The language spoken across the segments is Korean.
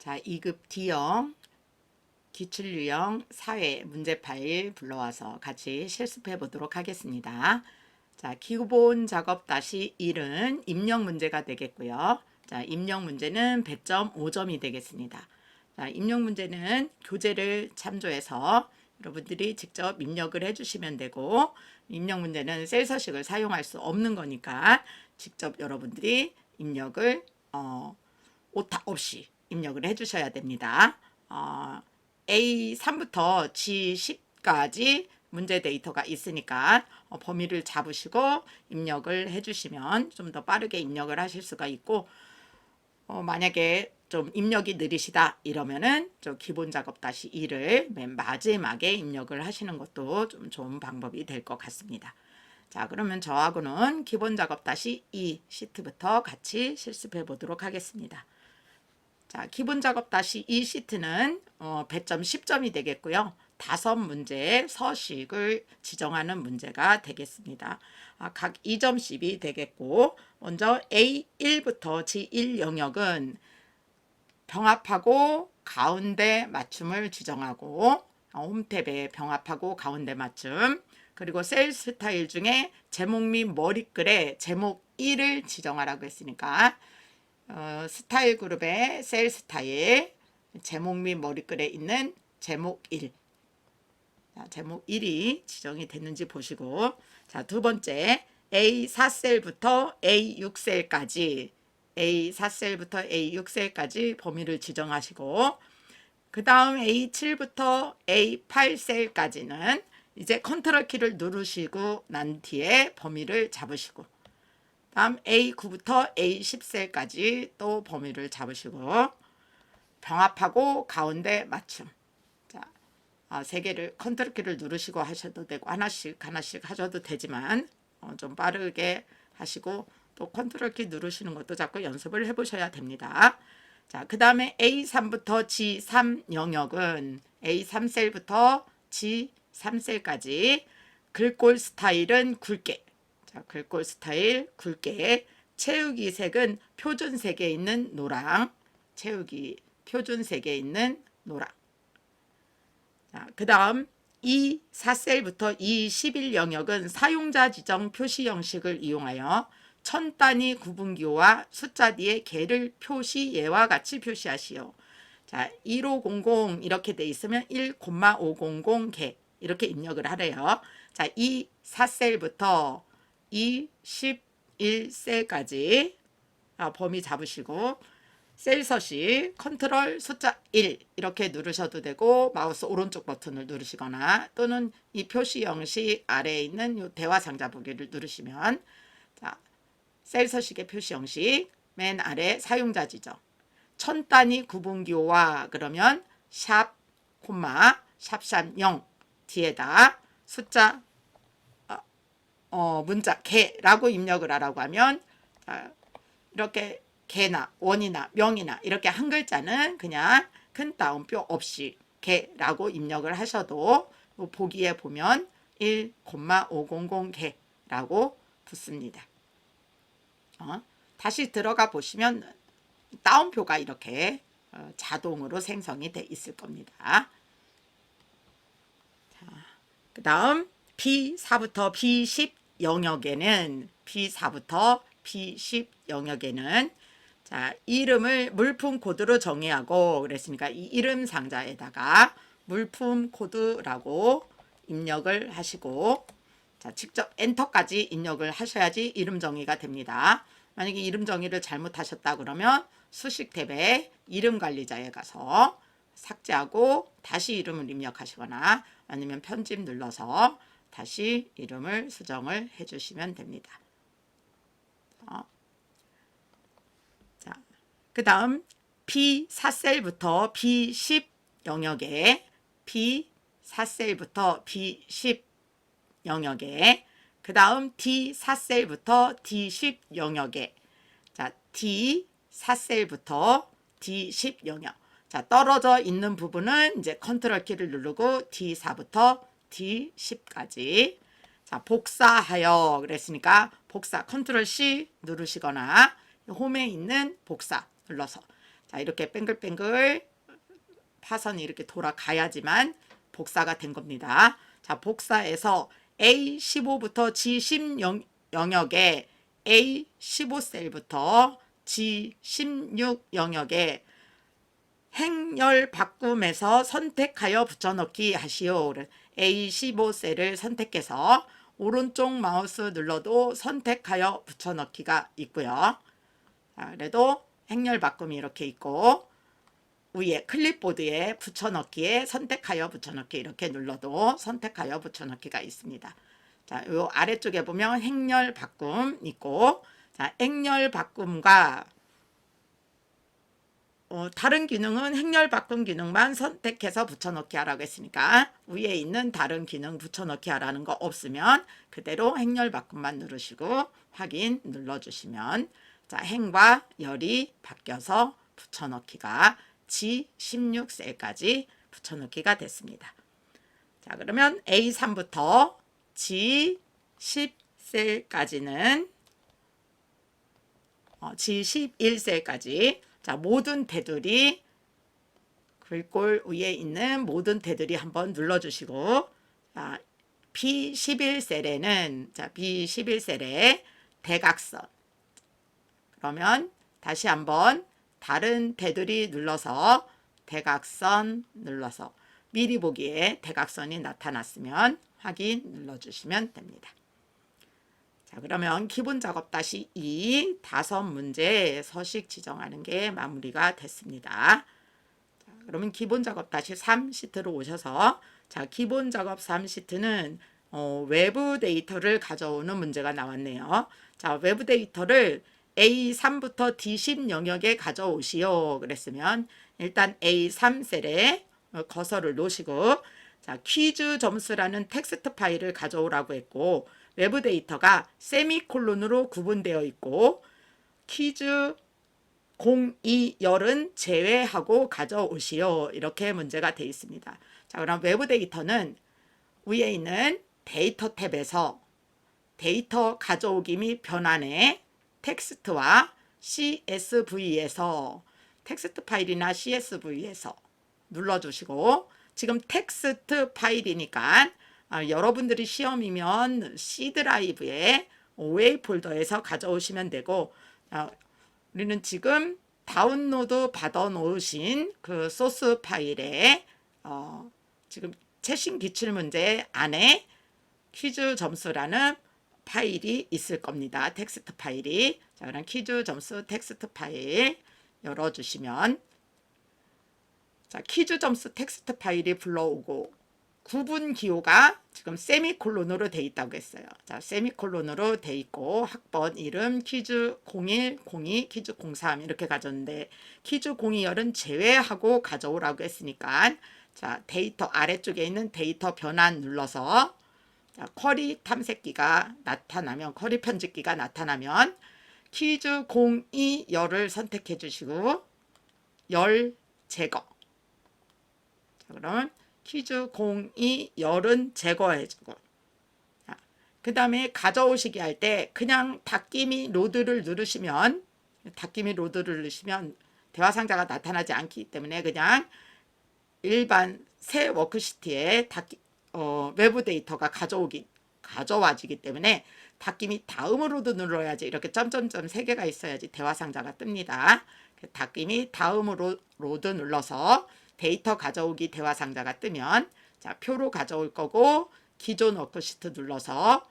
자, 2급 D형 기출유형 사회 문제 파일 불러와서 같이 실습해 보도록 하겠습니다. 자, 기본 작업 다시 1은 입력 문제가 되겠고요. 자, 입력 문제는 100.5점이 되겠습니다. 자, 입력 문제는 교재를 참조해서 여러분들이 직접 입력을 해주시면 되고, 입력 문제는 셀 서식을 사용할 수 없는 거니까 직접 여러분들이 입력을 오타 없이 입력을 해주셔야 됩니다. A3부터 G10까지 문제 데이터가 있으니까 범위를 잡으시고 입력을 해주시면 좀 더 빠르게 입력을 하실 수가 있고, 만약에 좀 입력이 느리시다 이러면은 저 기본 작업 다시 2를 맨 마지막에 입력을 하시는 것도 좀 좋은 방법이 될 것 같습니다. 자, 그러면 저하고는 기본 작업 다시 2 시트부터 같이 실습해 보도록 하겠습니다. 자, 기본 작업 다시 2 시트는 배점 10점이 되겠고요. 5문제의 서식을 지정하는 문제가 되겠습니다. 각 2점씩이 되겠고, 먼저 A1부터 G1 영역은 병합하고 가운데 맞춤을 지정하고, 홈탭에 병합하고 가운데 맞춤, 그리고 셀 스타일 중에 제목 및 머리글에 제목 1을 지정하라고 했으니까 스타일 그룹의 셀 스타일 제목 및 머리글에 있는 제목 1, 자, 제목 1이 지정이 됐는지 보시고, 자, 두 번째 A4셀부터 A6셀까지 A4셀부터 A6셀까지 범위를 지정하시고, 그 다음 A7부터 A8셀까지는 이제 컨트롤 키를 누르시고 난 뒤에 범위를 잡으시고, 다음 A9부터 A10셀까지 또 범위를 잡으시고, 병합하고 가운데 맞춤. 자, 세 개를 컨트롤 키를 누르시고 하셔도 되고 하나씩 하셔도 되지만 좀 빠르게 하시고 또 컨트롤 키 누르시는 것도 자꾸 연습을 해보셔야 됩니다. 자, 그 다음에 A3부터 G3 영역은 A3셀부터 G3셀까지 글꼴 스타일은 굵게, 자, 글꼴 스타일 굵게, 채우기 색은 표준색에 있는 노랑, 채우기 표준색에 있는 노랑. 자, 그 다음 E4셀부터 E11 영역은 사용자 지정 표시 형식을 이용하여 천 단위 구분기호와 숫자 뒤에 개를 표시 예와 같이 표시하시오. 자, 1500 이렇게 돼 있으면 1,500 개 이렇게 입력을 하래요. 자, E4셀부터 E11셀까지 범위 잡으시고, 셀 서식 컨트롤 숫자 1 이렇게 누르셔도 되고, 마우스 오른쪽 버튼을 누르시거나 또는 이 표시 형식 아래에 있는 이 대화 상자 보기를 누르시면, 자, 셀 서식의 표시 형식 맨 아래 사용자 지정 천 단위 구분기호와 그러면 샵 콤마 샵샵 0 뒤에다 숫자 문자 개라고 입력을 하라고 하면, 이렇게 개나 원이나 명이나 이렇게 한 글자는 그냥 큰 따옴표 없이 개라고 입력을 하셔도 보기에 보면 1,500 개라고 붙습니다. 다시 들어가 보시면 따옴표가 이렇게 자동으로 생성이 돼 있을 겁니다. 그 다음 B4부터 B10 영역에는 자, 이름을 물품 코드로 정의하고 그랬으니까 이 이름 상자에다가 물품 코드라고 입력을 하시고, 자, 직접 엔터까지 입력을 하셔야지 이름 정의가 됩니다. 만약에 이름 정의를 잘못하셨다 그러면 수식 탭에 이름 관리자에 가서 삭제하고 다시 이름을 입력하시거나 아니면 편집 눌러서 다시 이름을 수정을 해주시면 됩니다. 자, 그 다음 B4셀부터 B10 영역에 B4셀부터 B10 영역에, 그 다음 D4셀부터 D10 영역에, 자, D4셀부터 D10 영역. 자, 떨어져 있는 부분은 이제 컨트롤 키를 누르고 D4부터 D10까지. 자, 복사하여 그랬으니까 복사 컨트롤 C 누르시거나 홈에 있는 복사 눌러서, 자, 이렇게 뱅글뱅글 파선이 이렇게 돌아가야지만 복사가 된 겁니다. 자, 복사해서 A15부터 G10 영역에 A15셀부터 G16 영역에 행렬 바꿈에서 선택하여 붙여넣기 하시오. A15셀을 선택해서 오른쪽 마우스 눌러도 선택하여 붙여넣기가 있고요. 자, 그래도 행렬 바꿈이 이렇게 있고 위에 클립보드에 붙여넣기에 선택하여 붙여넣기 이렇게 눌러도 선택하여 붙여넣기가 있습니다. 자, 요 아래쪽에 보면 행렬 바꿈 있고, 자, 행렬 바꿈과 다른 기능은 행렬 바꿈 기능만 선택해서 붙여넣기 하라고 했으니까 위에 있는 다른 기능 붙여넣기 하라는 거 없으면 그대로 행렬 바꿈만 누르시고 확인 눌러주시면 자, 행과 열이 바뀌어서 붙여넣기가 G16셀까지 붙여넣기가 됐습니다. 자, 그러면 A3부터 G10셀까지는 G11셀까지 자, 모든 테두리 글꼴 위에 있는 모든 테두리 한번 눌러주시고 자, B11셀에는 자, B11셀에 대각선 그러면 다시 한번 다른 테두리 눌러서 대각선 눌러서 미리 보기에 대각선이 나타났으면 확인 눌러주시면 됩니다. 자, 그러면 기본 작업 다시 2 5문제 서식 지정하는 게 마무리가 됐습니다. 자, 그러면 기본 작업 다시 3 시트로 오셔서 자, 기본 작업 3 시트는 외부 데이터를 가져오는 문제가 나왔네요. 자, 외부 데이터를 A3부터 D10 영역에 가져오시오. 그랬으면 일단 A3셀에 커서를 놓으시고 자, 퀴즈 점수라는 텍스트 파일을 가져오라고 했고 외부 데이터가 세미콜론으로 구분되어 있고 퀴즈 02열은 제외하고 가져오시오. 이렇게 문제가 되어 있습니다. 자, 그럼 외부 데이터는 위에 있는 데이터 탭에서 데이터 가져오기 및 변환에 텍스트와 CSV에서 텍스트 파일이나 CSV에서 눌러주시고 지금 텍스트 파일이니까 여러분들이 시험이면 C 드라이브에 OA 폴더에서 가져오시면 되고 우리는 지금 다운로드 받아 놓으신 그 소스 파일에 지금 최신 기출문제 안에 퀴즈 점수라는 파일이 있을 겁니다. 텍스트 파일이. 자, 그럼 퀴즈 점수 텍스트 파일 열어주시면 자, 퀴즈 점수 텍스트 파일이 불러오고 구분 기호가 지금 세미콜론으로 돼 있다고 했어요. 자, 세미콜론으로 돼 있고 학번 이름 퀴즈 01, 02, 퀴즈 03 이렇게 가졌는데 퀴즈 02열은 제외하고 가져오라고 했으니까 자, 데이터 아래쪽에 있는 데이터 변환 눌러서 자, 쿼리 탐색기가 나타나면 쿼리 편집기가 나타나면 퀴즈 02열을 선택해 주시고 열 제거. 자, 그러면 퀴즈 02열은 제거해주고 그 다음에 가져오시기 할 때 그냥 닫기 로드를 누르시면 대화 상자가 나타나지 않기 때문에 그냥 일반 새 워크시트에 외부 데이터가 가져와지기 때문에 닫기 및 다음으로도 눌러야지 이렇게 점점점 3개가 있어야지 대화 상자가 뜹니다. 닫기 및 다음으로도 눌러서 데이터 가져오기 대화 상자가 뜨면 자, 표로 가져올 거고 기존 워크시트 눌러서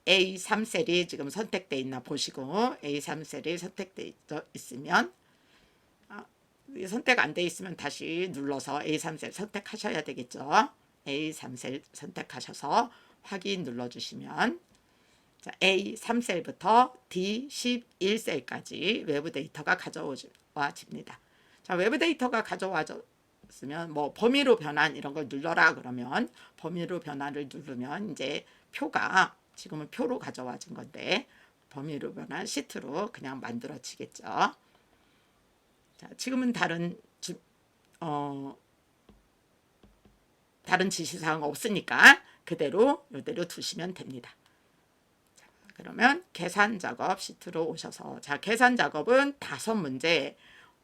A3셀이 지금 선택되어 있나 보시고 A3셀이 선택되어 있으면 선택 안 돼 있으면 다시 눌러서 A3셀 선택하셔야 되겠죠. A3셀 선택하셔서 확인 눌러주시면 자, A3셀부터 D11셀까지 외부 데이터가 가져와집니다. 자, 외부 데이터가 가져와졌으면 뭐 범위로 변환 이런 걸 눌러라 그러면 범위로 변환을 누르면 이제 표가 지금은 표로 가져와진 건데 범위로 변환 시트로 그냥 만들어지겠죠. 자, 지금은 다른 지시사항 없으니까 그대로 이대로 두시면 됩니다. 자, 그러면 계산 작업 시트로 오셔서 자, 계산 작업은 5문제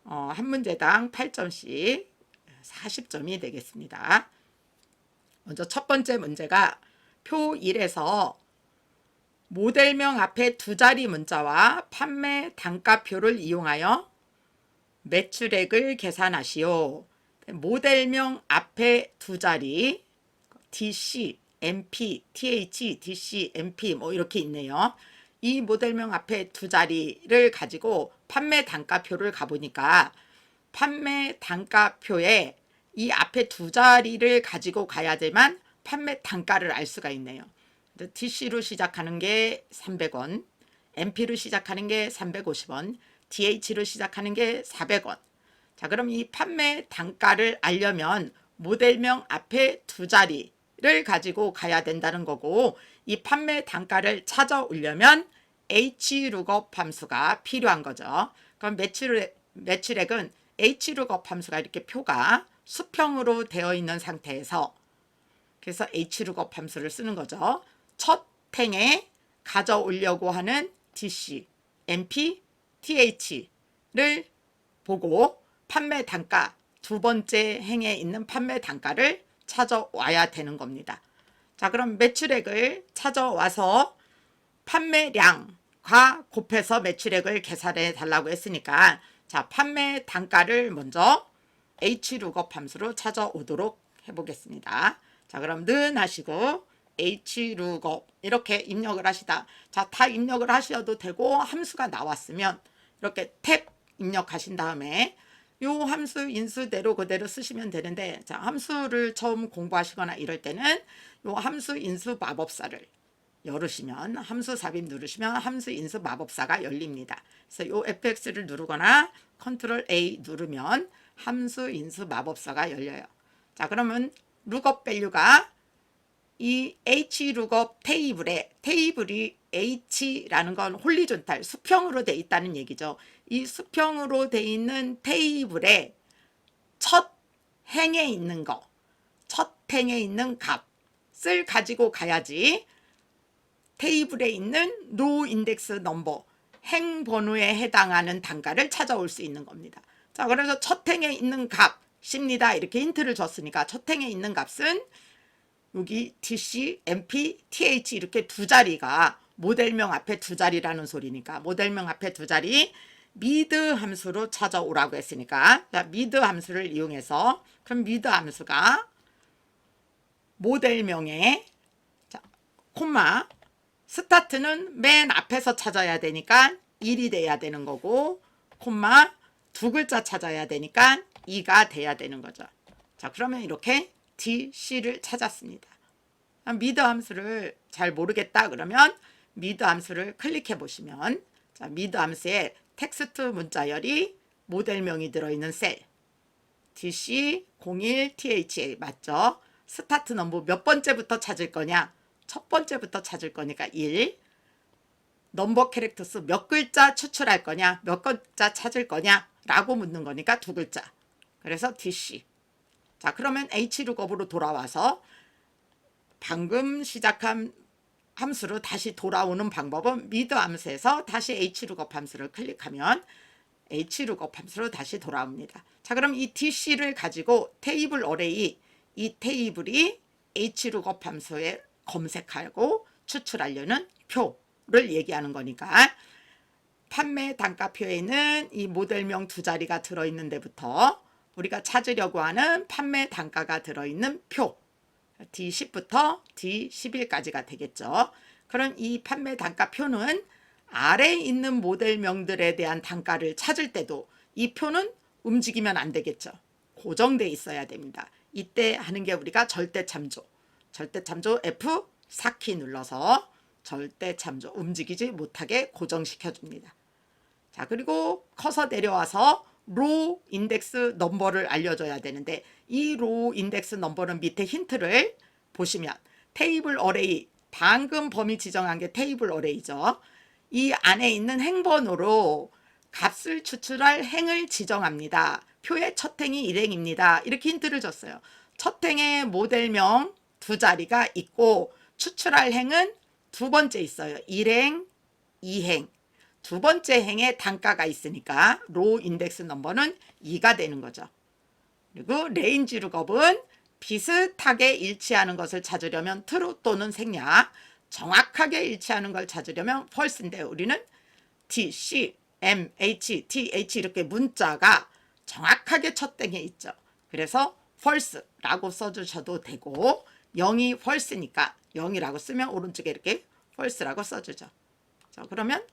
한 문제당 8점씩 40점이 되겠습니다. 먼저 첫 번째 문제가 표 1에서 모델명 앞에 두 자리 문자와 판매 단가표를 이용하여 매출액을 계산하시오. 모델명 앞에 두 자리 DC, MP, TH, DC, MP 뭐 이렇게 있네요. 이 모델명 앞에 두 자리를 가지고 판매 단가표를 가보니까 판매 단가표에 이 앞에 두 자리를 가지고 가야지만 판매 단가를 알 수가 있네요. DC로 시작하는 게 300원, MP로 시작하는 게 350원, DH로 시작하는 게 400원. 자, 그럼 이 판매 단가를 알려면 모델명 앞에 두 자리를 가지고 가야 된다는 거고, 이 판매 단가를 찾아오려면 HLOOKUP 함수가 필요한 거죠. 그럼 매출액은 HLOOKUP 함수가 이렇게 표가 수평으로 되어 있는 상태에서, 그래서 HLOOKUP 함수를 쓰는 거죠. 첫 행에 가져오려고 하는 DC, MP, TH를 보고 판매 단가, 두 번째 행에 있는 판매 단가를 찾아와야 되는 겁니다. 자, 그럼 매출액을 찾아와서 판매량과 곱해서 매출액을 계산해 달라고 했으니까, 자, 판매 단가를 먼저 HLOOKUP 함수로 찾아오도록 해보겠습니다. 자, 그럼 는 하시고 HLOOKUP 이렇게 입력을 하시다. 자, 다 입력을 하셔도 되고, 함수가 나왔으면 이렇게 탭 입력하신 다음에 요 함수 인수대로 그대로 쓰시면 되는데, 자, 함수를 처음 공부하시거나 이럴 때는 요 함수 인수 마법사를 열으시면, 함수 삽입 누르시면 함수 인수 마법사가 열립니다. 그래서 요 FX를 누르거나 컨트롤 A 누르면 함수 인수 마법사가 열려요. 자, 그러면 룩업 밸류가 이 HLOOKUP 테이블이 H라는 건 홀리존탈, 수평으로 돼 있다는 얘기죠. 이 수평으로 돼 있는 테이블에 첫 행에 있는 거, 첫 행에 있는 값을 가지고 가야지 테이블에 있는 로우 인덱스 넘버, 행 번호에 해당하는 단가를 찾아올 수 있는 겁니다. 자, 그래서 첫 행에 있는 값입니다. 이렇게 힌트를 줬으니까 첫 행에 있는 값은 여기 DC, MP, TH 이렇게 두 자리가 모델명 앞에 두 자리라는 소리니까, 모델명 앞에 두 자리 미드 함수로 찾아오라고 했으니까, 자, 미드 함수를 이용해서, 그럼 미드 함수가 모델명에, 자, 콤마 스타트는 맨 앞에서 찾아야 되니까 1이 돼야 되는 거고, 콤마 두 글자 찾아야 되니까 2가 돼야 되는 거죠. 자, 그러면 이렇게 DC를 찾았습니다. 미드 함수를 잘 모르겠다 그러면 미드 함수를 클릭해 보시면, 자, 미드 함수에 텍스트 문자열이 모델명이 들어있는 셀 DC01 THA 맞죠? 스타트 넘버 몇 번째부터 찾을 거냐? 첫 번째부터 찾을 거니까 1. 넘버 캐릭터 수 몇 글자 추출할 거냐? 몇 글자 찾을 거냐? 라고 묻는 거니까 두 글자. 그래서 DC. 자, 그러면 HLOOKUP으로 돌아와서 방금 시작한 함수로 다시 돌아오는 방법은 미드 함수에서 다시 HLOOKUP 함수를 클릭하면 HLOOKUP 함수로 다시 돌아옵니다. 자, 그럼 이 DC를 가지고 테이블 어레이, 이 테이블이 HLOOKUP 함수에 검색하고 추출하려는 표를 얘기하는 거니까, 판매 단가표에는 이 모델명 두 자리가 들어있는 데부터 우리가 찾으려고 하는 판매 단가가 들어있는 표 D10부터 D11까지가 되겠죠. 그럼 이 판매 단가표는 아래에 있는 모델명들에 대한 단가를 찾을 때도 이 표는 움직이면 안 되겠죠. 고정돼 있어야 됩니다. 이때 하는 게 우리가 절대참조 F4키 눌러서 절대참조 움직이지 못하게 고정시켜 줍니다. 자, 그리고 커서 내려와서 로우 인덱스 넘버를 알려줘야 되는데, 이 로우 인덱스 넘버는 밑에 힌트를 보시면 테이블 어레이, 방금 범위 지정한 게 테이블 어레이죠. 이 안에 있는 행번호로 값을 추출할 행을 지정합니다. 표의 첫 행이 1행입니다. 이렇게 힌트를 줬어요. 첫 행에 모델명 두 자리가 있고 추출할 행은 두 번째 있어요. 1행, 2행. 두 번째 행에 단가가 있으니까 로우 인덱스 넘버는 2가 되는 거죠. 그리고 레인지 룩업은 비슷하게 일치하는 것을 찾으려면 트루 또는 생략, 정확하게 일치하는 걸 찾으려면 false인데 우리는 T, C, M, H, T, H 이렇게 문자가 정확하게 첫 땡에 있죠. 그래서 false라고 써주셔도 되고 0이 false니까 0이라고 쓰면 오른쪽에 이렇게 false라고 써주죠. 자, 그러면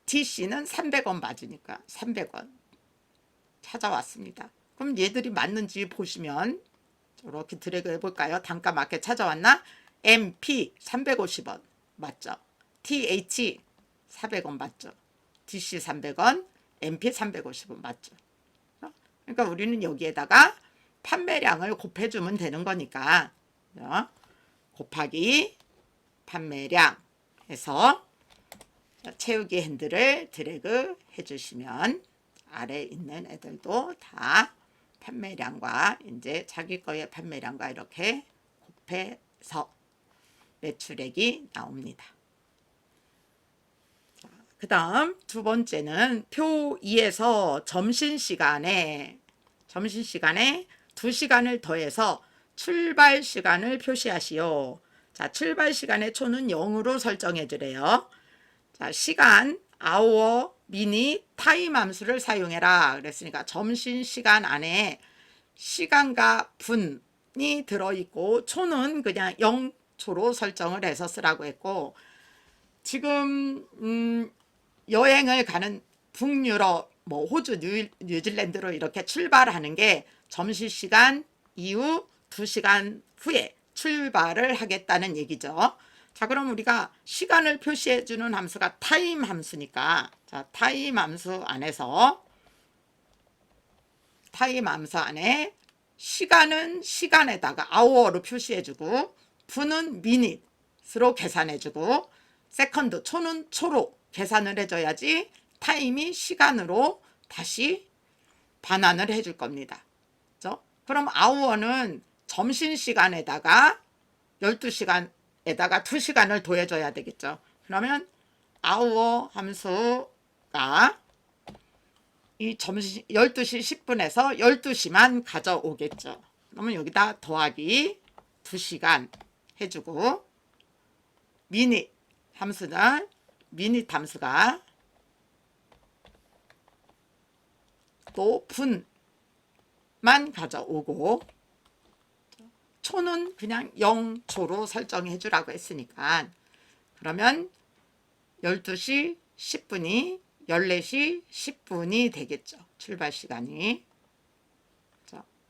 TC는 300원 맞으니까 300원 찾아왔습니다. 그럼 얘들이 맞는지 보시면 이렇게 드래그 해볼까요? 단가 맞게 찾아왔나? MP 350원 맞죠? TH 400원 맞죠? DC 300원, MP 350원 맞죠? 그러니까 우리는 여기에다가 판매량을 곱해주면 되는 거니까 곱하기 판매량 해서 채우기 핸들을 드래그 해주시면 아래 있는 애들도 다 판매량과 이제 자기 거의 판매량과 이렇게 곱해서 매출액이 나옵니다. 그 다음 두 번째는 표 2에서 점심시간에 2시간을 더해서 출발 시간을 표시하시오. 자, 출발 시간의 초는 0으로 설정해 주래요. 자, 시간, hour, minute, time 함수를 사용해라. 그랬으니까 점심시간 안에 시간과 분이 들어있고 초는 그냥 0초로 설정을 해서 쓰라고 했고 지금 여행을 가는 북유럽, 뭐 호주, 뉴질랜드로 이렇게 출발하는 게 점심시간 이후 2시간 후에 출발을 하겠다는 얘기죠. 자, 그럼 우리가 시간을 표시해 주는 함수가 타임 함수니까 자, 타임 함수 안에 시간은 시간에다가 hour로 표시해 주고 분은 minute로 계산해 주고 세컨드 초는 초로 계산을 해줘야지 타임이 시간으로 다시 반환을 해줄 겁니다. 그렇죠? 그럼 hour는 점심시간에다가 12시간에다가 2시간을 더해줘야 되겠죠. 그러면 hour 함수가 이 점심 12시 10분에서 12시만 가져오겠죠. 그러면 여기다 더하기 2시간 해주고 미닛 함수는 미닛 함수가 또 분만 가져오고 초는 그냥 0초로 설정해 주라고 했으니까 그러면 12시 10분이 14시 10분이 되겠죠. 출발 시간이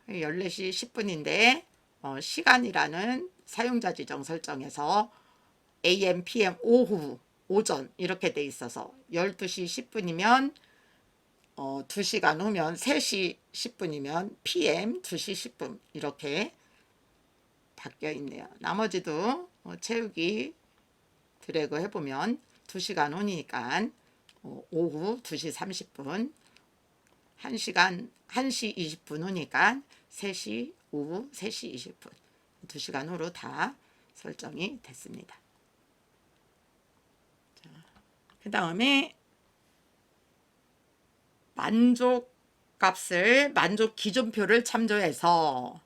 14시 10분인데 시간이라는 사용자 지정 설정에서 AM, PM, 오후, 오전 이렇게 돼 있어서 12시 10분이면 2시간 후면 3시 10분이면 PM 2시 10분 이렇게 바뀌어 있네요. 나머지도 채우기 드래그 해보면 2시간 후니까 오후 2시 30분 1시간 1시 20분 후니까 3시 오후 3시 20분 2시간 후로 다 설정이 됐습니다. 그 다음에 만족 기준표를 참조해서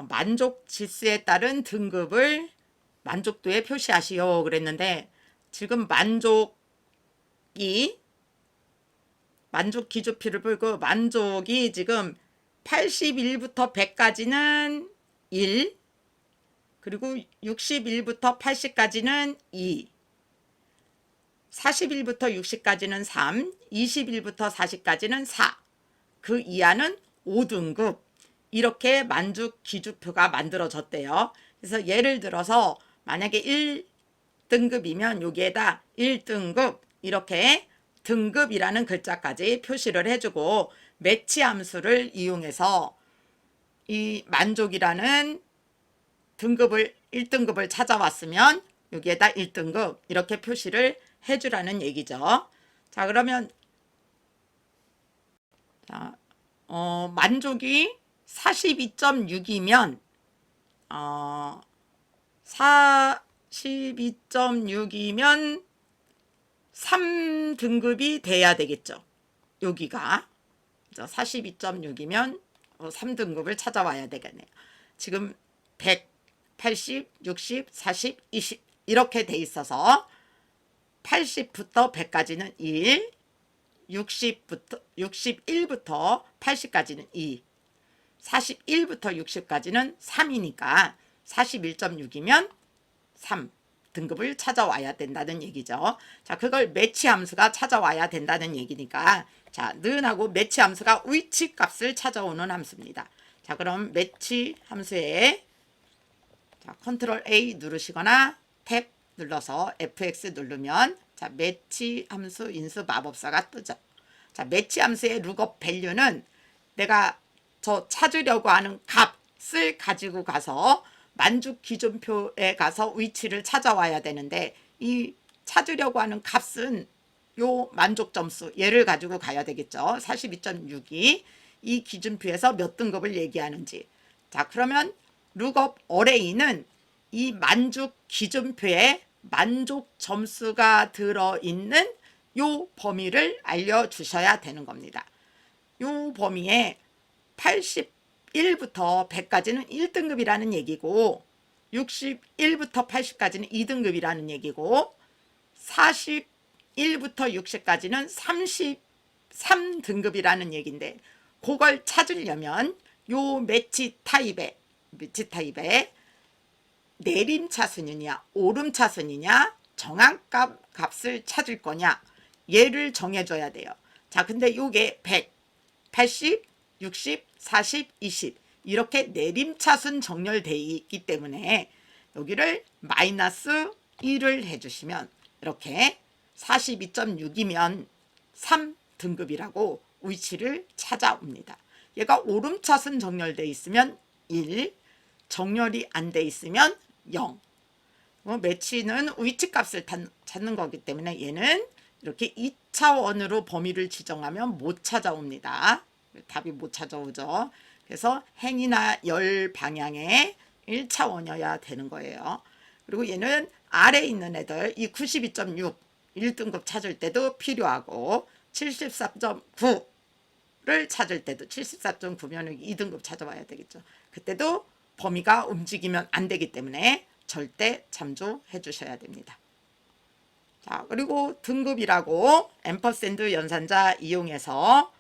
만족 지수에 따른 등급을 만족도에 표시하시오 그랬는데 지금 만족 기준표를 보고 만족이 지금 81부터 100까지는 1 그리고 61부터 80까지는 2 41부터 60까지는 3 21부터 40까지는 4 그 이하는 5등급 이렇게 만족 기준표가 만들어졌대요. 그래서 예를 들어서 만약에 1등급이면 여기에다 1등급 이렇게 등급이라는 글자까지 표시를 해주고 매치 함수를 이용해서 이 만족이라는 등급을 1등급을 찾아왔으면 여기에다 1등급 이렇게 표시를 해주라는 얘기죠. 자, 그러면 만족이 42.6이면 42.6이면 3등급이 돼야 되겠죠. 여기가 42.6이면 3등급을 찾아와야 되겠네요. 지금 100, 80, 60, 40, 20 이렇게 돼 있어서 80부터 100까지는 1, 61부터 80까지는 2, 41부터 60까지는 3이니까 41.6이면 3 등급을 찾아와야 된다는 얘기죠. 자, 그걸 매치 함수가 찾아와야 된다는 얘기니까 자, 는하고 매치 함수가 위치 값을 찾아오는 함수입니다. 자, 그럼 매치 함수에 자, 컨트롤 A 누르시거나 탭 눌러서 fx 누르면 자, 매치 함수 인수 마법사가 뜨죠. 자, 매치 함수의 룩업 밸류는 내가 저 찾으려고 하는 값을 가지고 가서 만족 기준표에 가서 위치를 찾아와야 되는데 이 찾으려고 하는 값은 요 만족 점수 얘를 가지고 가야 되겠죠. 42.6이 이 기준표에서 몇 등급을 얘기하는지. 자, 그러면 룩업 어레이는 이 만족 기준표에 만족 점수가 들어있는 요 범위를 알려주셔야 되는 겁니다. 요 범위에 81부터 100까지는 1등급이라는 얘기고 61부터 80까지는 2등급이라는 얘기고 41부터 60까지는 33등급이라는 얘기인데 그걸 찾으려면 요 매치 타입의 내림 차순이냐 오름 차순이냐 정한값 값을 찾을 거냐 얘를 정해줘야 돼요. 자, 근데 요게 100, 80, 60, 40, 20 이렇게 내림차순 정렬되어 있기 때문에 여기를 마이너스 1을 해주시면 이렇게 42.6이면 3등급이라고 위치를 찾아옵니다. 얘가 오름차순 정렬되어 있으면 1, 정렬이 안 돼 있으면 0. 매치는 위치값을 찾는 거기 때문에 얘는 이렇게 2차원으로 범위를 지정하면 못 찾아옵니다. 답이 못 찾아오죠. 그래서 행이나 열 방향의 1차원이어야 되는 거예요. 그리고 얘는 아래에 있는 애들 이 92.6 1등급 찾을 때도 필요하고 74.9를 찾을 때도 74.9면 2등급 찾아와야 되겠죠. 그때도 범위가 움직이면 안 되기 때문에 절대 참조해 주셔야 됩니다. 자, 그리고 등급이라고 앰퍼샌드 연산자 이용해서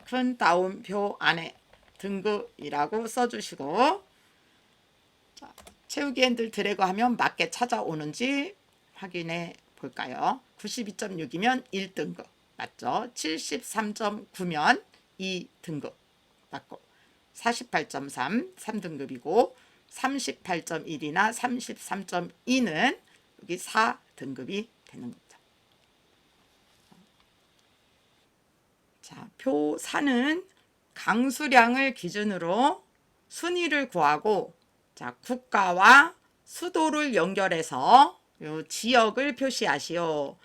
큰 따옴표 안에 등급이라고 써주시고 자, 채우기 핸들 드래그 하면 맞게 찾아오는지 확인해 볼까요? 92.6이면 1등급 맞죠? 73.9면 2등급 맞고 48.3 3등급이고 38.1이나 33.2는 여기 4등급이 되는 거죠. 자, 표 4는 강수량을 기준으로 순위를 구하고 자, 국가와 수도를 연결해서 요 지역을 표시하시오.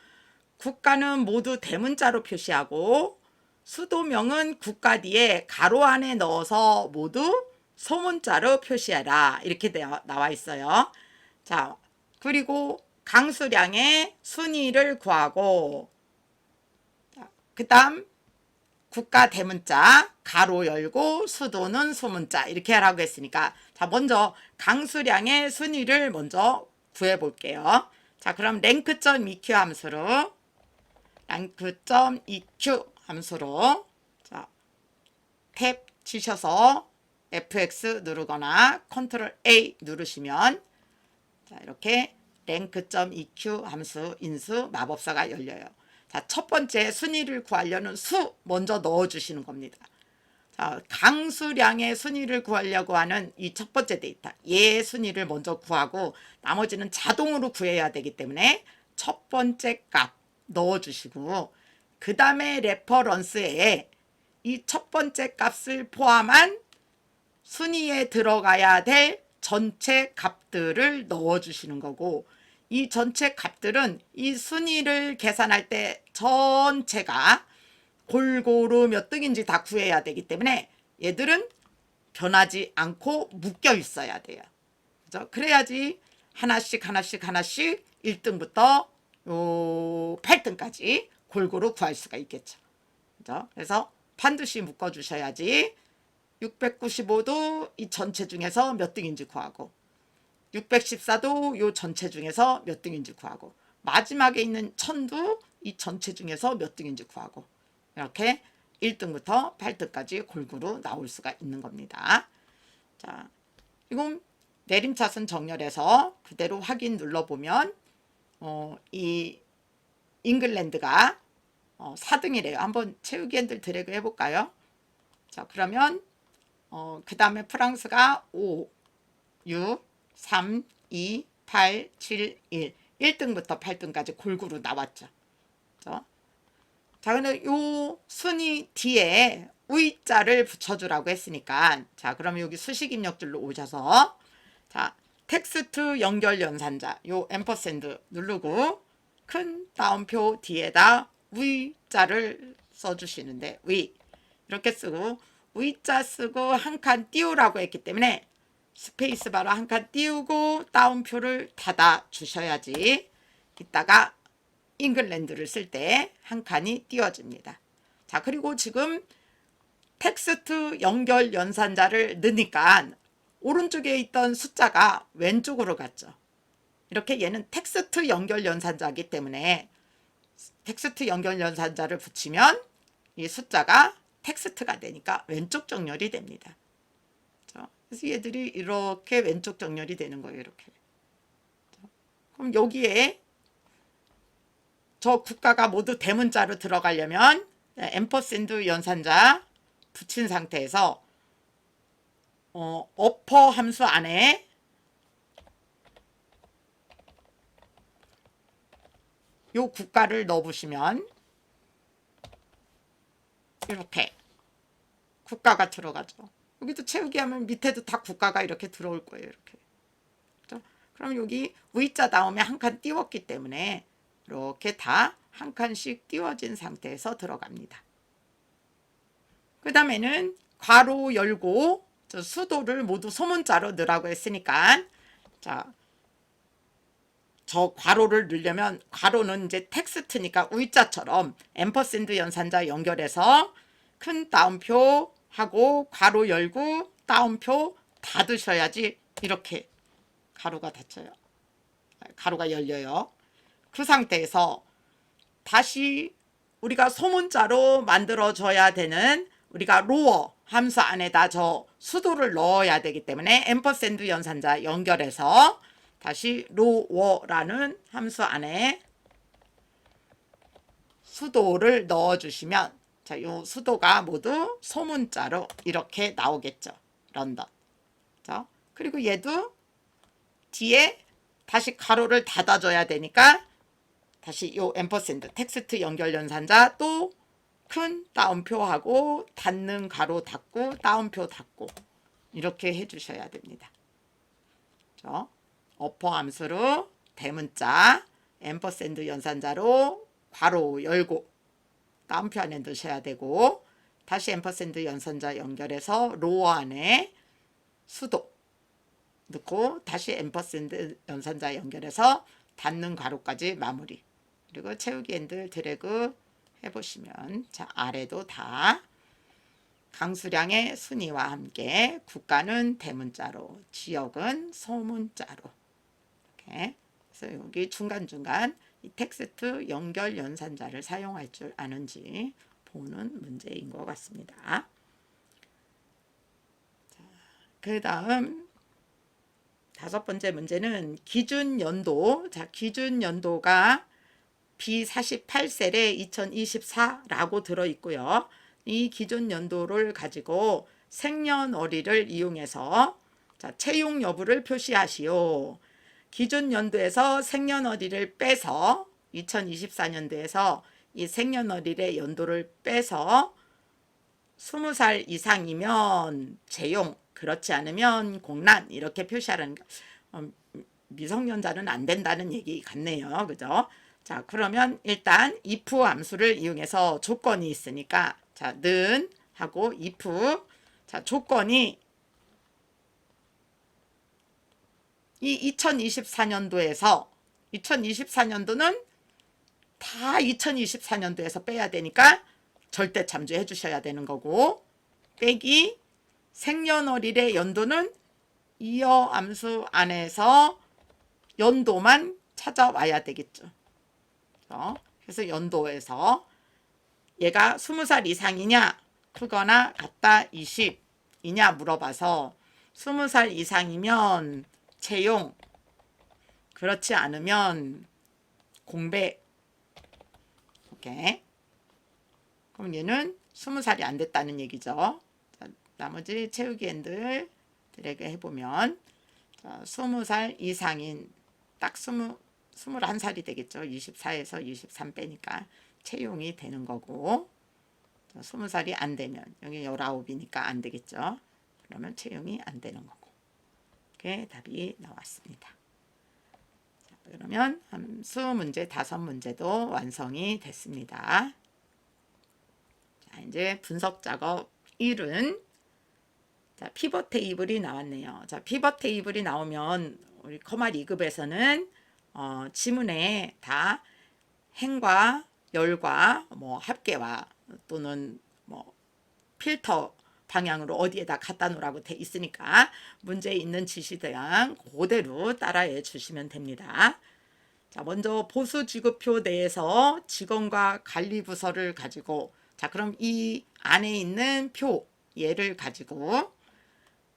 국가는 모두 대문자로 표시하고 수도명은 국가 뒤에 가로 안에 넣어서 모두 소문자로 표시하라. 이렇게 나와 있어요. 자, 그리고 강수량의 순위를 구하고 그 다음 국가 대문자 가로 열고 수도는 소문자 이렇게 하라고 했으니까 자, 먼저 강수량의 순위를 먼저 구해 볼게요. 자, 그럼 랭크.eq 함수로 자, 탭 치셔서 fx 누르거나 컨트롤 A 누르시면 자, 이렇게 랭크.eq 함수 인수 마법사가 열려요. 자, 첫 번째 순위를 구하려는 수 먼저 넣어 주시는 겁니다. 자, 강수량의 순위를 구하려고 하는 이 첫 번째 데이터 얘 순위를 먼저 구하고 나머지는 자동으로 구해야 되기 때문에 첫 번째 값 넣어 주시고 그 다음에 레퍼런스에 이 첫 번째 값을 포함한 순위에 들어가야 될 전체 값들을 넣어 주시는 거고 이 전체 값들은 이 순위를 계산할 때 전체가 골고루 몇 등인지 다 구해야 되기 때문에 얘들은 변하지 않고 묶여 있어야 돼요. 그죠? 그래야지 하나씩 1등부터 요 8등까지 골고루 구할 수가 있겠죠. 그죠? 그래서 반드시 묶어 주셔야지 695도 이 전체 중에서 몇 등인지 구하고 614도 요 전체 중에서 몇 등인지 구하고 마지막에 있는 1000도 이 전체 중에서 몇 등인지 구하고 이렇게 1등부터 8등까지 골고루 나올 수가 있는 겁니다. 자, 이건 내림차순 정렬해서 그대로 확인 눌러보면 이 잉글랜드가 4등이래요. 한번 채우기 핸들 드래그 해볼까요? 자, 그러면 그 다음에 프랑스가 5, 6, 3, 2, 8, 7, 1 1등부터 8등까지 골고루 나왔죠. 그렇죠? 자, 근데 요 순위 뒤에 V자를 붙여주라고 했으니까 자, 그러면 여기 수식 입력줄로 오셔서 자, 텍스트 연결 연산자 요 앰퍼샌드 누르고 큰 따옴표 뒤에다 V자를 써주시는데 V 이렇게 쓰고 V자 쓰고 한 칸 띄우라고 했기 때문에 스페이스바로 한 칸 띄우고 따옴표를 닫아 주셔야지 이따가 잉글랜드를 쓸 때 한 칸이 띄워집니다. 자, 그리고 지금 텍스트 연결 연산자를 넣으니까 오른쪽에 있던 숫자가 왼쪽으로 갔죠. 이렇게 얘는 텍스트 연결 연산자이기 때문에 텍스트 연결 연산자를 붙이면 이 숫자가 텍스트가 되니까 왼쪽 정렬이 됩니다. 그래서 얘들이 이렇게 왼쪽 정렬이 되는 거예요. 이렇게. 그럼 여기에 저 국가가 모두 대문자로 들어가려면 앰퍼샌드 연산자 붙인 상태에서 어퍼 함수 안에 요 국가를 넣어보시면 이렇게 국가가 들어가죠. 여기도 채우기 하면 밑에도 다 국가가 이렇게 들어올 거예요. 이렇게. 그렇죠? 그럼 여기 V자 다음에 한 칸 띄웠기 때문에 이렇게 다 한 칸씩 띄워진 상태에서 들어갑니다. 그 다음에는 괄호 열고 저 수도를 모두 소문자로 넣으라고 했으니까 자, 저 괄호를 넣으려면 괄호는 이제 텍스트니까 V자처럼 앰퍼샌드 연산자 연결해서 큰 따옴표 하고 괄호 열고 따옴표 닫으셔야지 이렇게 가로가 닫혀요. 가로가 열려요. 그 상태에서 다시 우리가 소문자로 만들어줘야 되는 우리가 로어 함수 안에다 저 수도를 넣어야 되기 때문에 앰퍼샌드 연산자 연결해서 다시 로어라는 함수 안에 수도를 넣어주시면 자, 요 수도가 모두 소문자로 이렇게 나오겠죠. 런던. 자, 그리고 얘도 뒤에 다시 가로를 닫아줘야 되니까 다시 요 앰퍼샌드 텍스트 연결 연산자 또 큰 따옴표하고 닫는 가로 닫고 따옴표 닫고 이렇게 해주셔야 됩니다. 그렇죠? 어퍼 함수로 대문자 앰퍼샌드 연산자로 괄호 열고 따옴표 안에 넣으셔야 되고 다시 앰퍼샌드 연산자 연결해서 로어 안에 수도 넣고 다시 앰퍼샌드 연산자 연결해서 닫는 가로까지 마무리. 그리고 채우기 핸들 드래그 해보시면 자, 아래도 다 강수량의 순위와 함께 국가는 대문자로 지역은 소문자로 이렇게. 그래서 여기 중간중간 이 텍스트 연결 연산자를 사용할 줄 아는지 보는 문제인 것 같습니다. 그 다음 5번째 문제는 기준 연도. 자, 기준 연도가 B48셀에 2024라고 들어있고요. 이 기준 연도를 가지고 생년월일을 이용해서 자, 채용 여부를 표시하시오. 기준 연도에서 생년월일을 빼서 2024년도에서 이 생년월일의 연도를 빼서 20살 이상이면 채용, 그렇지 않으면 공란 이렇게 표시하라는 미성년자는 안 된다는 얘기 같네요. 그죠? 자, 그러면 일단 if 함수를 이용해서 조건이 있으니까 자, 는 하고 if 자, 조건이 이 2024년도에서 2024년도는 다 2024년도에서 빼야 되니까 절대 참조해 주셔야 되는 거고, 빼기 생년월일의 연도는 이어 암수 안에서 연도만 찾아와야 되겠죠. 그래서 연도에서 얘가 20살 이상이냐 크거나 같다 20이냐 물어봐서 20살 이상이면 채용, 그렇지 않으면 공백. 오케이. 그럼 얘는 20살이 안 됐다는 얘기죠. 자, 나머지 채우기 앤들에게 해보면, 자, 20살 이상인 딱 21살이 되겠죠. 24에서 23 빼니까 채용이 되는 거고, 20살이 안 되면 여기 19이니까 안 되겠죠. 그러면 채용이 안 되는 거고. 이렇게 답이 나왔습니다. 자, 그러면 함수 문제 5문제도 완성이 됐습니다. 자, 이제 분석 작업 1은 자, 피벗 테이블이 나왔네요. 자, 피벗 테이블이 나오면 우리 커마 2급에서는 지문에 다 행과 열과 뭐 합계와 또는 뭐 필터 방향으로 어디에다 갖다 놓으라고 돼 있으니까 문제에 있는 지시대로 그대로 따라해 주시면 됩니다. 자, 먼저 보수 지급표 내에서 직원과 관리 부서를 가지고, 자, 그럼 이 안에 있는 표 얘를 가지고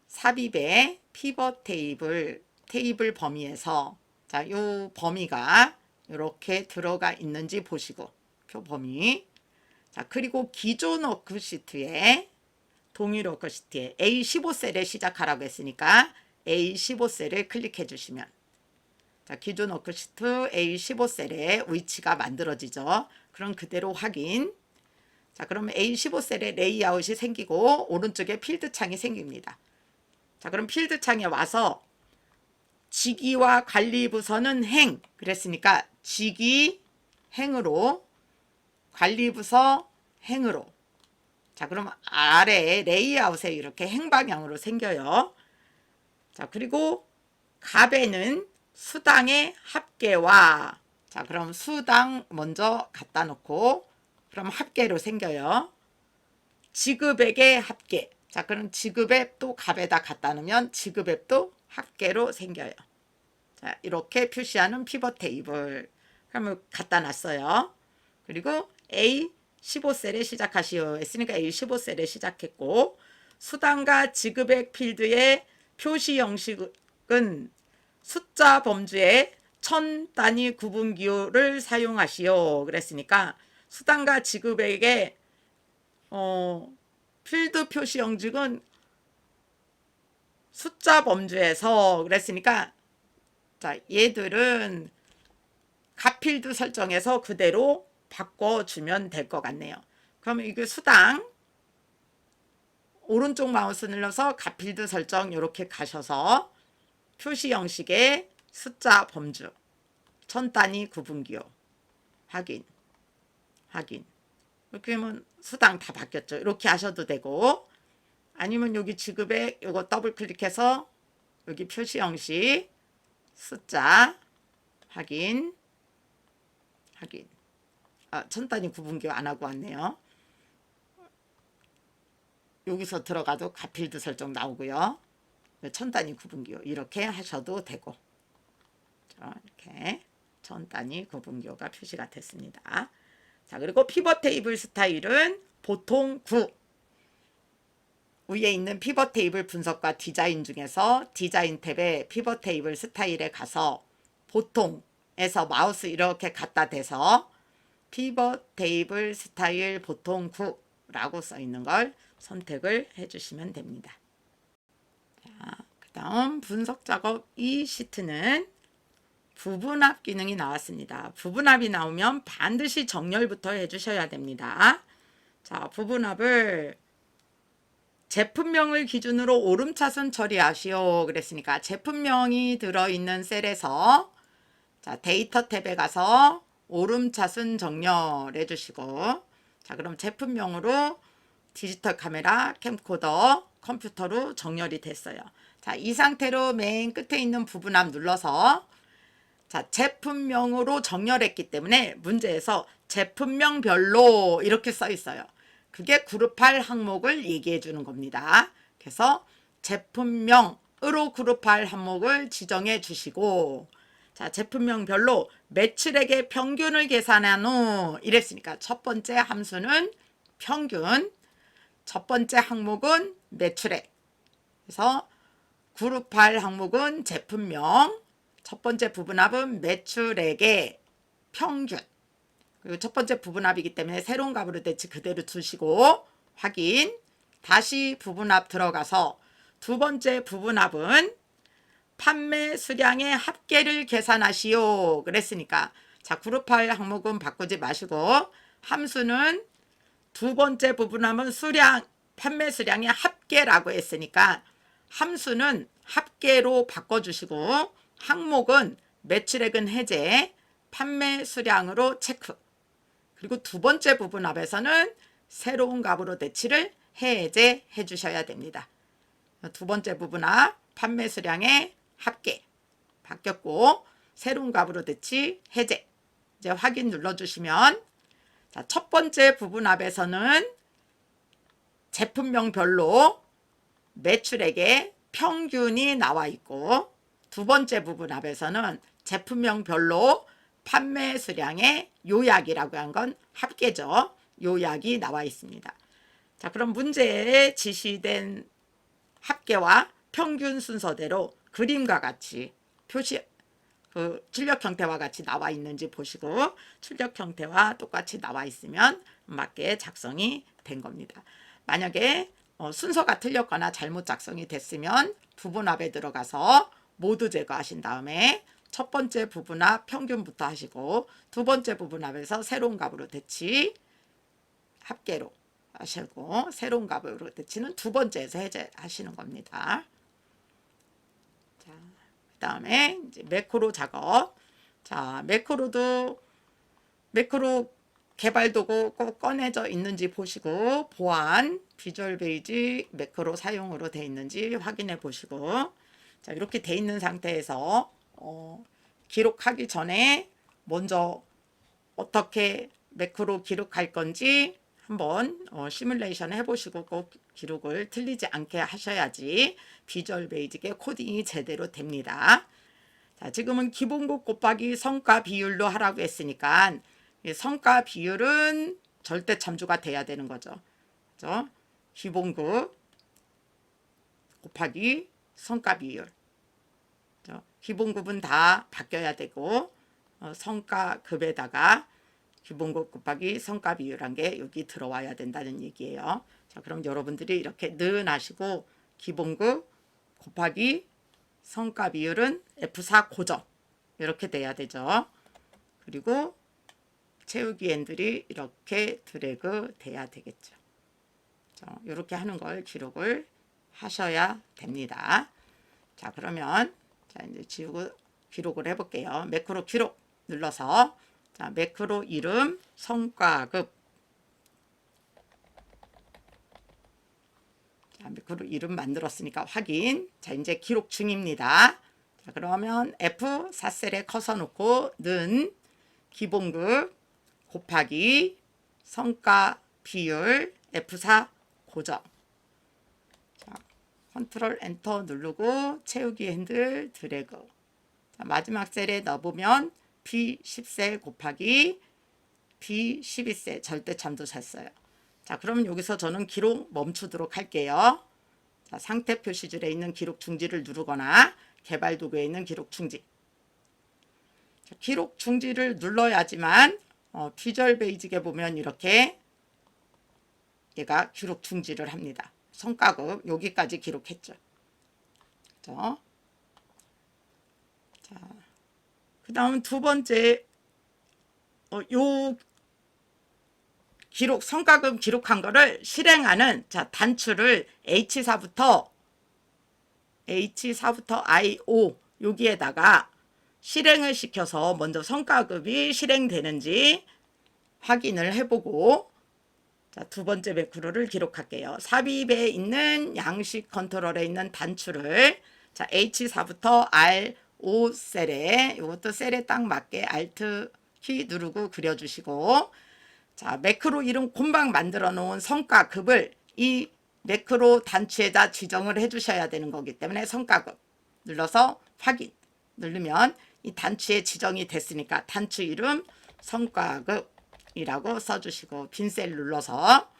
삽입의 피벗 테이블 범위에서, 자, 요 범위가 이렇게 들어가 있는지 보시고, 표 범위. 자, 그리고 기존 워크시트에 동일 워크시트에 A15셀에 시작하라고 했으니까 A15셀을 클릭해 주시면, 자, 기존 워크시트 A15셀에 위치가 만들어지죠. 그럼 그대로 확인. 자, 그러면 A15셀에 레이아웃이 생기고 오른쪽에 필드 창이 생깁니다. 자, 그럼 필드 창에 와서 직위와 관리 부서는 행 그랬으니까 직위 행으로, 관리 부서 행으로. 자, 그럼 아래 레이아웃에 이렇게 행 방향으로 생겨요. 자, 그리고 갑에는 수당의 합계와, 자, 그럼 수당 먼저 갖다 놓고, 그럼 합계로 생겨요. 지급액의 합계. 자, 그럼 지급액 또 갑에다 갖다 놓으면 지급액도 합계로 생겨요. 자, 이렇게 표시하는 피벗 테이블. 그러면 갖다 놨어요. 그리고 A15셀에 시작하시오 했으니까 A15셀에 시작했고, 수당과 지급액 필드의 표시 형식은 숫자 범주의 1000 단위 구분 기호를 사용하시오 그랬으니까 수당과 지급액의 필드 표시 형식은 숫자 범주에서 그랬으니까, 자, 얘들은 값필드 설정해서 그대로 바꿔주면 될 것 같네요. 그러면 이게 수당 오른쪽 마우스 눌러서 값필드 설정 이렇게 가셔서 표시 형식의 숫자 범주 1000 단위 구분기호 확인. 이렇게 하면 수당 다 바뀌었죠. 이렇게 하셔도 되고, 아니면 여기 지급액 요거 더블 클릭해서 여기 표시 형식 숫자 확인. 1000 단위 구분기호 안 하고 왔네요. 여기서 들어가도 값필드 설정 나오고요. 1000 단위 구분기호 이렇게 하셔도 되고, 이렇게 1000 단위 구분기호가 표시가 됐습니다. 자, 그리고 피벗 테이블 스타일은 보통 9. 위에 있는 피벗 테이블 분석과 디자인 중에서 디자인 탭에 피벗 테이블 스타일에 가서 보통에서 마우스 이렇게 갖다 대서 피벗 테이블 스타일 보통 9라고 써 있는 걸 선택을 해주시면 됩니다. 자, 그 다음 분석 작업 2 시트는 부분합 기능이 나왔습니다. 부분합이 나오면 반드시 정렬부터 해주셔야 됩니다. 자, 부분합을 제품명을 기준으로 오름차순 처리하시오 그랬으니까 제품명이 들어있는 셀에서, 자, 데이터 탭에 가서 오름차순 정렬해 주시고, 자, 그럼 제품명으로 디지털 카메라, 캠코더, 컴퓨터로 정렬이 됐어요. 자, 이 상태로 맨 끝에 있는 부분합 눌러서 자, 제품명으로 정렬했기 때문에 문제에서 제품명별로 이렇게 써 있어요. 그게 그룹할 항목을 얘기해 주는 겁니다. 그래서 제품명으로 그룹할 항목을 지정해 주시고, 자, 제품명별로 매출액의 평균을 계산한 후 이랬으니까 첫 번째 함수는 평균, 첫 번째 항목은 매출액. 그래서 그룹할 항목은 제품명, 첫 번째 부분합은 매출액의 평균. 그리고 첫 번째 부분합이기 때문에 새로운 값으로 대치 그대로 두시고 확인. 다시 부분합 들어가서 두 번째 부분합은 판매 수량의 합계를 계산하시오. 그랬으니까 자, 그룹할 항목은 바꾸지 마시고 함수는 두 번째 부분함은 수량, 판매 수량의 합계라고 했으니까 함수는 합계로 바꿔주시고 항목은 매출액은 해제, 판매 수량으로 체크. 그리고 두 번째 부분합에서는 새로운 값으로 대치를 해제해 주셔야 됩니다. 두 번째 부분합 판매 수량의 합계 바뀌었고 새로운 값으로 대치 해제. 이제 확인 눌러주시면 자, 첫 번째 부분합에서는 제품명별로 매출액의 평균이 나와 있고 두 번째 부분합에서는 제품명별로 판매 수량의 요약이라고 한 건 합계죠. 요약이 나와 있습니다. 자, 그럼 문제에 지시된 합계와 평균 순서대로 그림과 같이 표시, 출력 형태와 같이 나와 있는지 보시고 출력 형태와 똑같이 나와 있으면 맞게 작성이 된 겁니다. 만약에 순서가 틀렸거나 잘못 작성이 됐으면 부분합에 들어가서 모두 제거하신 다음에 첫 번째 부분합 평균부터 하시고 두 번째 부분합에서 새로운 값으로 대치 합계로 하시고 새로운 값으로 대치는 두 번째에서 해제하시는 겁니다. 자, 그 다음에 이제 매크로 작업. 자, 매크로 개발 도구 꼭 꺼내져 있는지 보시고 보안, 비주얼 베이지 매크로 사용으로 되어 있는지 확인해 보시고 자, 이렇게 되어 있는 상태에서 기록하기 전에 먼저 어떻게 매크로 기록할 건지 한번 시뮬레이션 해보시고 꼭 기록을 틀리지 않게 하셔야지 비주얼 베이직의 코딩이 제대로 됩니다. 자, 지금은 기본급 곱하기 성과 비율로 하라고 했으니까 성과 비율은 절대 참조가 돼야 되는 거죠. 그죠? 기본급 곱하기 성과 비율. 그죠? 기본급은 다 바뀌어야 되고 성과급에다가 기본급 곱하기 성과 비율한 게 여기 들어와야 된다는 얘기예요. 자, 그럼 여러분들이 이렇게 는 하시고 기본급 곱하기 성과 비율은 F4 고정 이렇게 돼야 되죠. 그리고 채우기 엔들이 이렇게 드래그 돼야 되겠죠. 이렇게 하는 걸 기록을 하셔야 됩니다. 자, 그러면 자, 이제 지우고 기록을 해볼게요. 매크로 기록 눌러서 자, 매크로 이름 성과급. 자, 매크로 이름 만들었으니까 확인. 자, 이제 기록 중입니다. 자, 그러면 F4셀에 커서 놓고 는 기본급 곱하기 성과 비율 F4 고정. 자, 컨트롤 엔터 누르고 채우기 핸들 드래그. 자, 마지막 셀에 넣어보면 B10셀 곱하기 B12셀 절대참도 샀어요. 자, 그러면 여기서 저는 기록 멈추도록 할게요. 자, 상태 표시줄에 있는 기록 중지를 누르거나 개발 도구에 있는 기록 중지. 자, 기록 중지를 눌러야지만 비주얼 베이직에 보면 이렇게 얘가 기록 중지를 합니다. 성과급 여기까지 기록했죠. 그렇죠? 자, 그 다음 두 번째 요 기록 성과급 기록한 거를 실행하는 자, 단추를 H4부터 IO 여기에다가 실행을 시켜서 먼저 성과급이 실행되는지 확인을 해보고 자, 두 번째 매크로를 기록할게요. 삽입에 있는 양식 컨트롤에 있는 단추를 자, H4부터 5셀에 이것도 셀에 딱 맞게 Alt 키 누르고 그려주시고, 자, 매크로 이름 금방 만들어 놓은 성과급을 이 매크로 단추에다 지정을 해 주셔야 되는 거기 때문에 성과급 눌러서 확인 누르면 이 단추에 지정이 됐으니까 단추 이름 성과급이라고 써주시고, 빈 셀 눌러서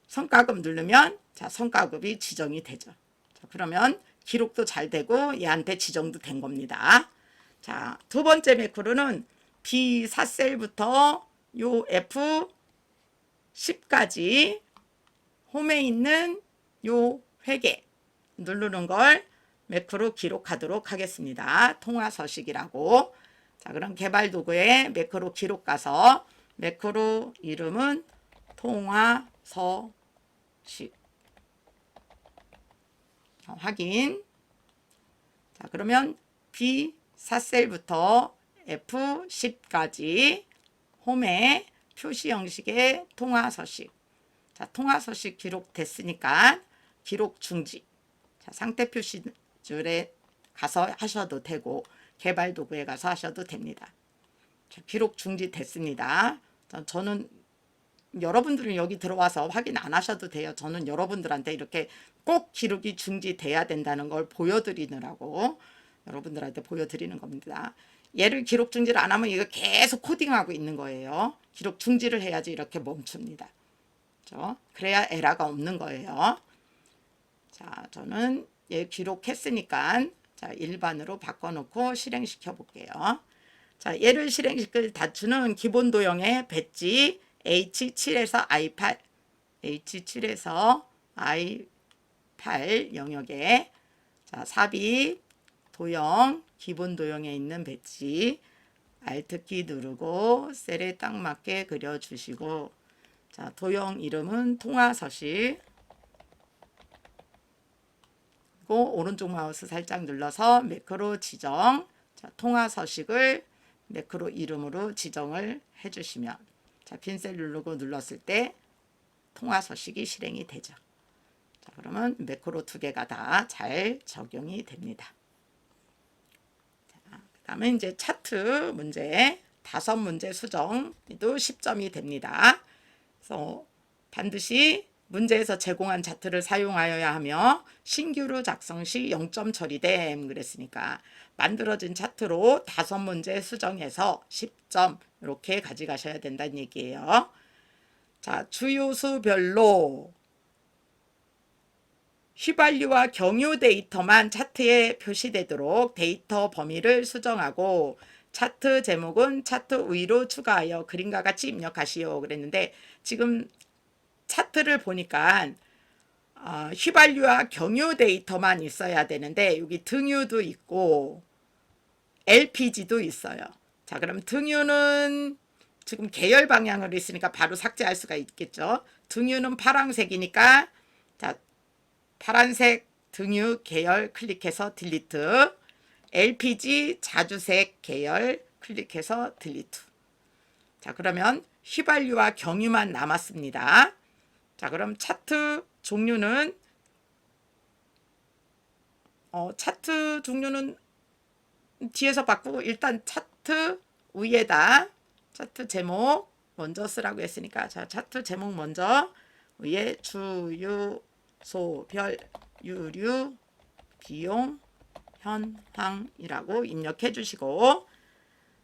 성과급 누르면 자, 성과급이 지정이 되죠. 자, 그러면 기록도 잘 되고 얘한테 지정도 된 겁니다. 자, 두 번째 매크로는 B4셀부터 요 F10까지 홈에 있는 요 회계 누르는 걸 매크로 기록하도록 하겠습니다. 통화 서식이라고. 자, 그럼 개발 도구에 매크로 기록 가서 매크로 이름은 통화 서식 확인. 자, 그러면 B4셀부터 F10까지 홈에 표시 형식의 통화 서식. 자, 통화 서식 기록됐으니까 기록 중지. 자, 상태 표시줄에 가서 하셔도 되고 개발 도구에 가서 하셔도 됩니다. 자, 기록 중지 됐습니다. 저는 여러분들은 여기 들어와서 확인 안 하셔도 돼요. 저는 여러분들한테 이렇게 꼭 기록이 중지돼야 된다는 걸 보여드리느라고 여러분들한테 보여드리는 겁니다. 얘를 기록 중지를 안 하면 이거 계속 코딩하고 있는 거예요. 기록 중지를 해야지 이렇게 멈춥니다. 그렇죠? 그래야 에러가 없는 거예요. 자, 저는 얘 기록했으니까 자, 일반으로 바꿔놓고 실행시켜 볼게요. 자, 얘를 실행시킬 단추는 기본 도형의 배지 H7에서 I8, H7에서 I8 영역에 자, 삽입 도형, 기본 도형에 있는 배지 Alt키 누르고 셀에 딱 맞게 그려주시고, 자, 도형 이름은 통화 서식. 그리고 오른쪽 마우스 살짝 눌러서 매크로 지정. 자, 통화 서식을 매크로 이름으로 지정을 해주시면, 자, 빈셀 누르고 눌렀을 때 통화 서식이 실행이 되죠. 자, 그러면 매크로 두 개가 다 잘 적용이 됩니다. 자, 그다음에 이제 차트 문제 5문제 수정도 10점이 됩니다. 그래서 반드시 문제에서 제공한 차트를 사용하여야 하며 신규로 작성 시 0점 처리됨 그랬으니까 만들어진 차트로 5문제 수정해서 10점 이렇게 가져가셔야 된다는 얘기예요. 자, 주요수별로 휘발유와 경유 데이터만 차트에 표시되도록 데이터 범위를 수정하고 차트 제목은 차트 위로 추가하여 그림과 같이 입력하시오 그랬는데, 지금 차트를 보니까 휘발유와 경유 데이터만 있어야 되는데 여기 등유도 있고 LPG도 있어요. 자, 그럼 등유는 지금 계열 방향으로 있으니까 바로 삭제할 수가 있겠죠. 등유는 파란색이니까 자, 파란색 등유 계열 클릭해서 딜리트. LPG 자주색 계열 클릭해서 딜리트. 자, 그러면 휘발유와 경유만 남았습니다. 자, 그럼 차트 종류는 차트 종류는 뒤에서 바꾸고 일단 차트 위에다 차트 제목 먼저 쓰라고 했으니까, 자, 차트 제목 먼저 위에 주유 소별 유류 비용 현황이라고 입력해 주시고,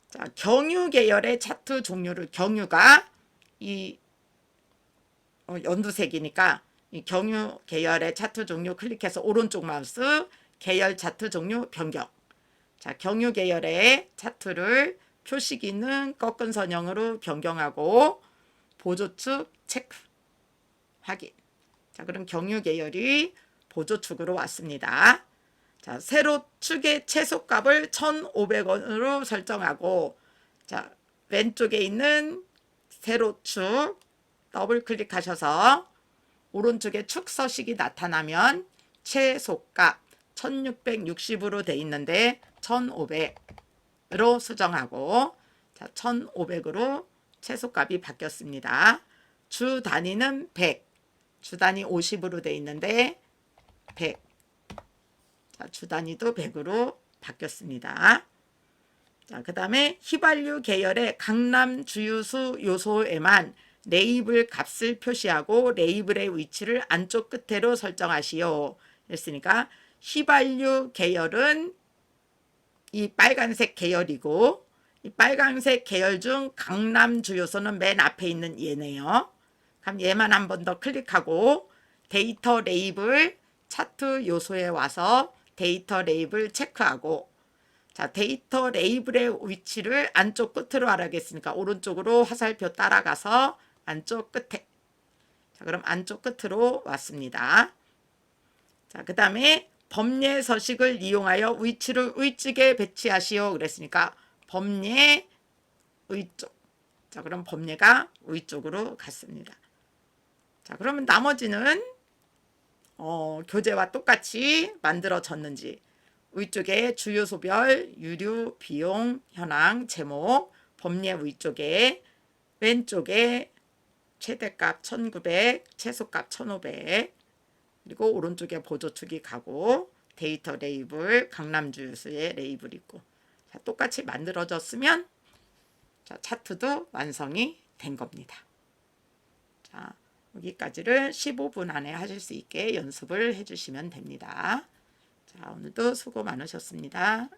자, 경유 계열의 차트 종류를, 경유가 이 연두색이니까 이 경유 계열의 차트 종류 클릭해서 오른쪽 마우스 계열 차트 종류 변경. 자, 경유 계열의 차트를 표시기는 꺾은 선형으로 변경하고 보조축 체크 확인. 자, 그럼 경유 계열이 보조축으로 왔습니다. 자, 세로 축의 최소값을 1,500원으로 설정하고, 자, 왼쪽에 있는 세로축 더블 클릭하셔서 오른쪽에 축 서식이 나타나면 최소값 1660으로 돼 있는데 1500으로 수정하고, 자, 1500으로 최소값이 바뀌었습니다. 주 단위는 100, 주 단위 50으로 돼 있는데 100. 자, 주 단위도 100으로 바뀌었습니다. 자, 그 다음에 휘발유 계열의 강남 주유소 요소에만 레이블 값을 표시하고 레이블의 위치를 안쪽 끝으로 설정하시오. 했으니까 휘발유 계열은 이 빨간색 계열이고 이 빨간색 계열 중 강남 주유소는 맨 앞에 있는 얘네요. 그럼 얘만 한 번 더 클릭하고 데이터 레이블 차트 요소에 와서 데이터 레이블 체크하고 자, 데이터 레이블의 위치를 안쪽 끝으로 하라겠으니까 오른쪽으로 화살표 따라가서 안쪽 끝에. 자, 그럼 안쪽 끝으로 왔습니다. 자, 그 다음에 범례 서식을 이용하여 위치를 위쪽에 배치하시오. 그랬으니까 범례 위쪽. 자, 그럼 범례가 위쪽으로 갔습니다. 자, 그러면 나머지는 교재와 똑같이 만들어졌는지 위쪽에 주유소별, 유류, 비용, 현황, 제목, 범례 위쪽에 왼쪽에 최대값 1900, 최소값 1500 그리고 오른쪽에 보조축이 가고 데이터 레이블, 강남주유소의 레이블 있고 자, 똑같이 만들어졌으면 자, 차트도 완성이 된 겁니다. 자, 여기까지를 15분 안에 하실 수 있게 연습을 해주시면 됩니다. 자, 오늘도 수고 많으셨습니다.